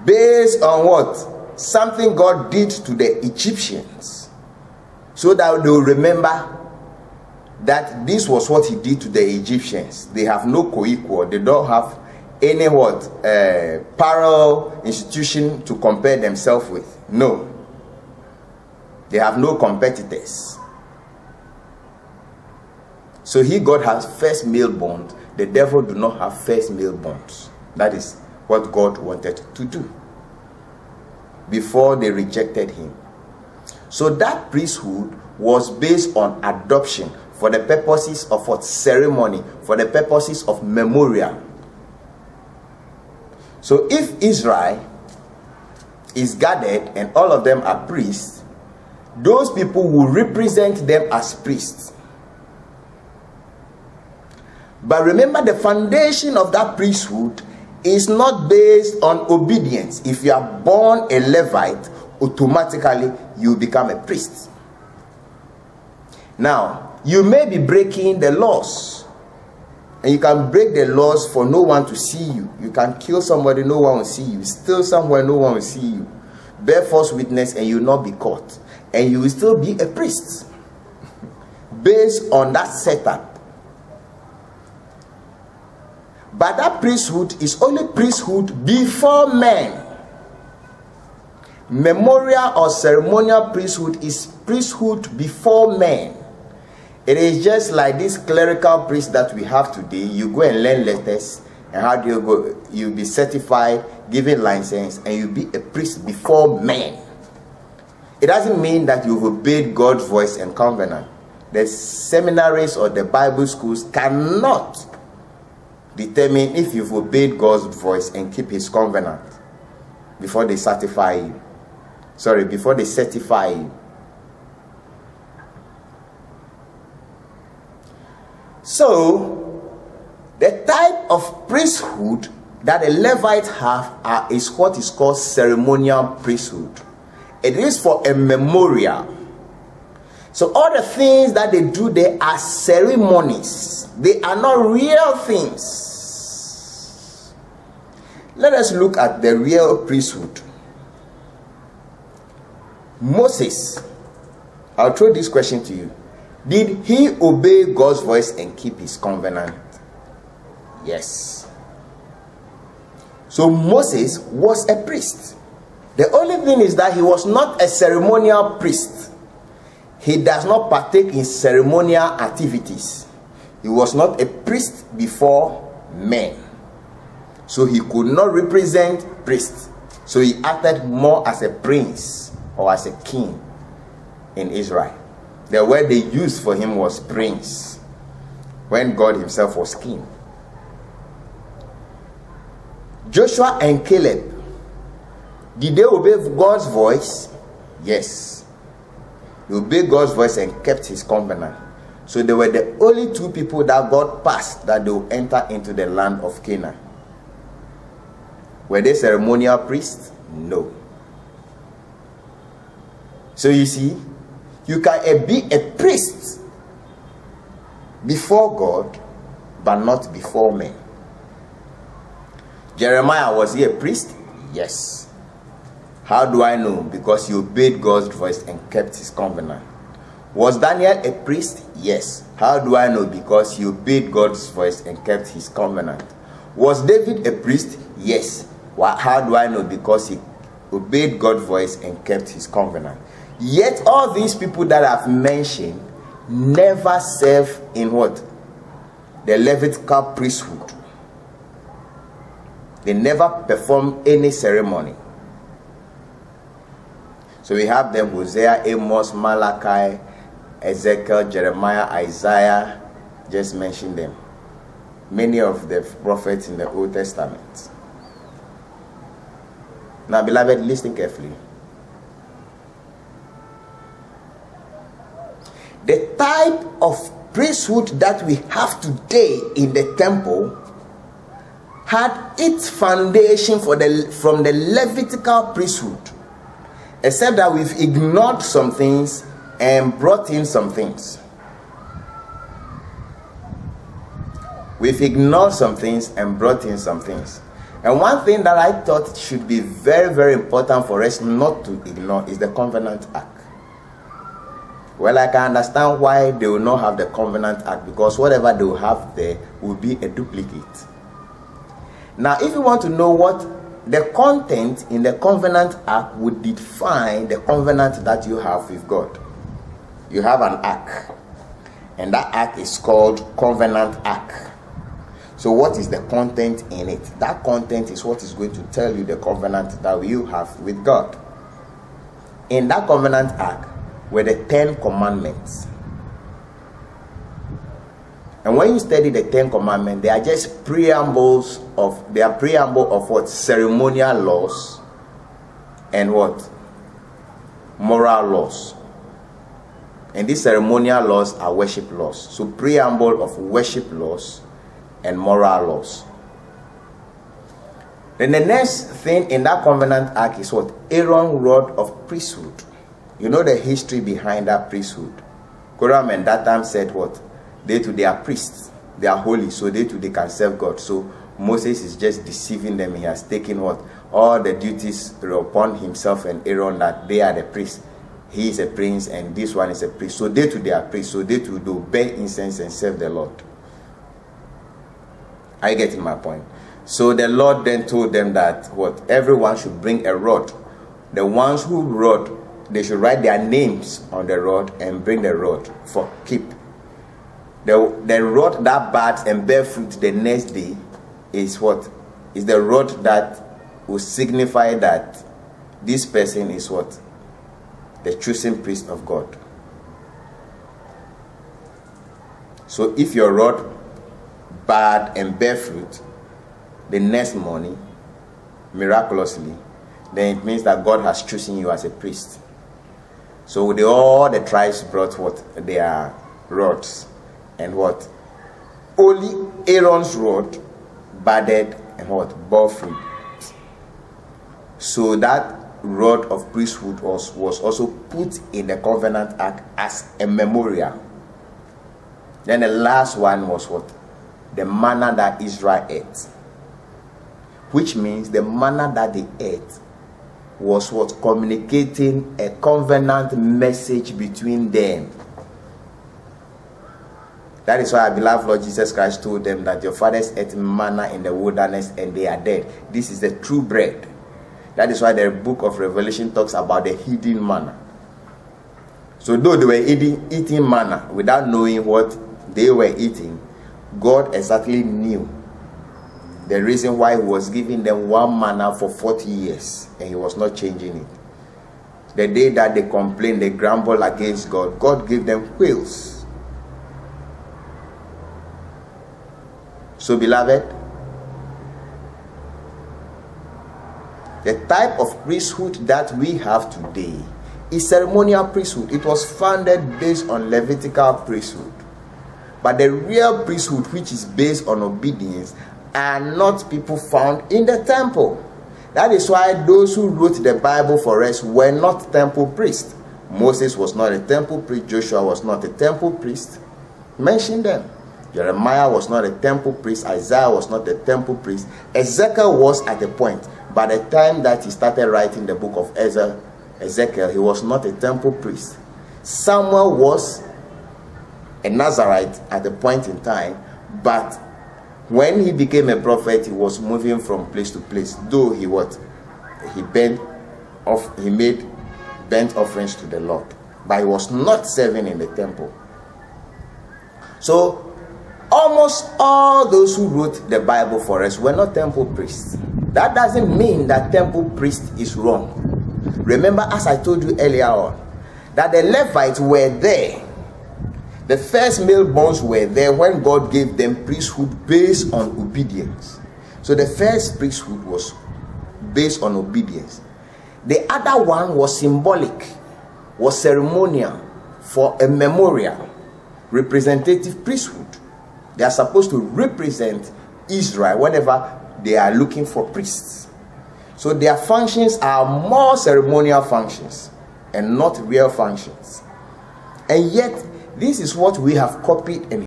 based on what? Something God did to the Egyptians, so that they will remember that this was what he did to the Egyptians. They have no co-equal. They don't have any parallel institution to compare themselves with. No. They have no competitors. So God has first male bond. The devil do not have first male bonds. That is what God wanted to do before they rejected him. So that priesthood was based on adoption for the purposes of what? Ceremony, for the purposes of memorial. So if Israel is gathered and all of them are priests, those people will represent them as priests. But remember, the foundation of that priesthood is not based on obedience. If you are born a Levite, automatically you become a priest. Now, you may be breaking the laws, and you can break the laws for no one to see you. You can kill somebody, no one will see you. Steal somewhere, no one will see you. Bear false witness, and you will not be caught. And you will still be a priest based on that setup. But that priesthood is only priesthood before men. Memorial or ceremonial priesthood is priesthood before men. It is just like this clerical priest that we have today. You go and learn letters, and how do you go? You'll be certified, given license, and you'll be a priest before men. It doesn't mean that you've obeyed God's voice and covenant. The seminaries or the Bible schools cannot determine if you've obeyed God's voice and keep his covenant before they certify you. Before they certify you. So, the type of priesthood that the Levites have is what is called ceremonial priesthood. It is for a memorial. So all the things that they do there are ceremonies. They are not real things. Let us look at the real priesthood. Moses, I'll throw this question to you. Did he obey God's voice and keep his covenant? Yes. So Moses was a priest. The only thing is that he was not a ceremonial priest. He does not partake in ceremonial activities. He was not a priest before men. So he could not represent priests. So he acted more as a prince or as a king in Israel. The word they used for him was prince, when God himself was king. Joshua and Caleb, did they obey God's voice? Yes. They obeyed God's voice and kept his covenant. So they were the only two people that God passed that they will enter into the land of Canaan. Were they ceremonial priests? No. So you see, you can be a priest before God, but not before men. Jeremiah, was he a priest? Yes. How do I know? Because he obeyed God's voice and kept his covenant. Was Daniel a priest? Yes. How do I know? Because he obeyed God's voice and kept his covenant. Was David a priest? Yes. How do I know? Because he obeyed God's voice and kept his covenant. Yet all these people that I've mentioned never serve in what? The Levitical priesthood. They never perform any ceremony. So we have them: Hosea, Amos, Malachi, Ezekiel, Jeremiah, Isaiah. Just mention them. Many of the prophets in the Old Testament. Now, beloved, listen carefully. The type of priesthood that we have today in the temple had its foundation from the Levitical priesthood, except that we've ignored some things and brought in some things. We've ignored some things and brought in some things. And one thing that I thought should be very, very important for us not to ignore is the covenant ark. Well, I can understand why they will not have the covenant ark, because whatever they will have there will be a duplicate. Now, if you want to know what the content in the covenant ark would define the covenant that you have with God, you have an ark, and that ark is called covenant ark. So what is the content in it? That content is what is going to tell you the covenant that you have with God. In that covenant ark were the 10 commandments. And when you study the 10 commandments, they are just preamble of what? Ceremonial laws and what? Moral laws. And these ceremonial laws are worship laws. So preamble of worship laws and moral laws. Then the next thing in that covenant ark is what? Aaron's rod of priesthood. You know the history behind that priesthood. Korah and Dathan said what? They too, they are priests. They are holy, so they too, they can serve God. So Moses is just deceiving them. He has taken what? All the duties upon himself and Aaron, that they are the priests. He is a prince and this one is a priest. So they too, they are priests. So they too do burn incense and serve the Lord. Are you getting my point? So the Lord then told them that what? Everyone should bring a rod. The ones who rod, they should write their names on the rod and bring the rod for keep. The rod that buds and bear fruit the next day is what? Is the rod that will signify that this person is what? The chosen priest of God. So if your rod bud and bear fruit the next morning, miraculously, then it means that God has chosen you as a priest. So all the tribes brought what? Their rods. And what? Only Aaron's rod budded and what? Bore fruit. So that rod of priesthood was also put in the covenant ark as a memorial. Then the last one was what? The manna that Israel ate. Which means the manna that they ate was what? Communicating a covenant message between them. That is why our beloved Lord Jesus Christ told them that your fathers ate manna in the wilderness and they are dead. This is the true bread. That is why the book of Revelation talks about the hidden manna. So though they were eating manna without knowing what they were eating, God exactly knew the reason why he was giving them one manna for 40 years and he was not changing it. The day that they complained, they grumbled against God, God gave them quails. So beloved, the type of priesthood that we have today is ceremonial priesthood. It was founded based on Levitical priesthood. But the real priesthood, which is based on obedience, are not people found in the temple. That is why those who wrote the Bible for us were not temple priests. Moses was not a temple priest. Joshua was not a temple priest. Mention them. Jeremiah was not a temple priest. Isaiah was not a temple priest. Ezekiel was at a point. By the time that he started writing the book of Ezekiel, he was not a temple priest. Samuel was a Nazarite at a point in time, but when he became a prophet, he was moving from place to place. Though he made burnt offerings to the Lord, but he was not serving in the temple. So almost all those who wrote the Bible for us were not temple priests. That doesn't mean that temple priest is wrong. Remember, as I told you earlier on, that the Levites were there. The first male borns were there when God gave them priesthood based on obedience. So the first priesthood was based on obedience. The other one was symbolic, was ceremonial, for a memorial, representative priesthood. They are supposed to represent Israel whenever they are looking for priests. So their functions are more ceremonial functions and not real functions. And yet, this is what we have copied and